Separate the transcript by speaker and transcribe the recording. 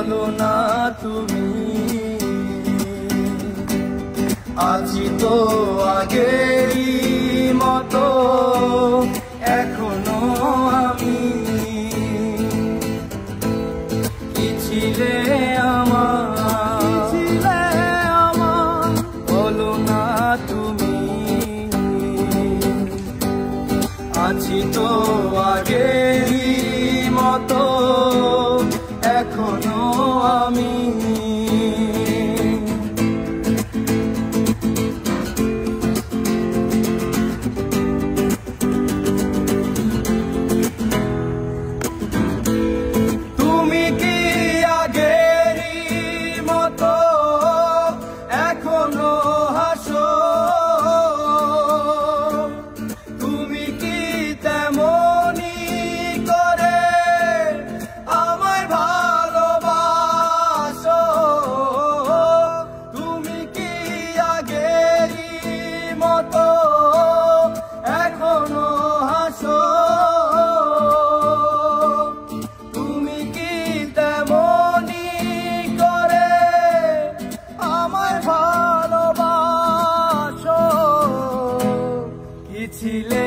Speaker 1: বলো না তুমি আছি তো আগেরই মতো এখনো আমি কি ছিলে আমার বলো না তুমি আছি তো আগেরই মতো এখনো আমি তুমি কি আগেরই মতো এখনো হাসো তুমি কি তেমনি করে আমায় ভালোবাসো তুমি কি আগেরই মতো এখনো হাসো তুমি কি তেমনি করে আমায় ভালোবাসো কি ছিলে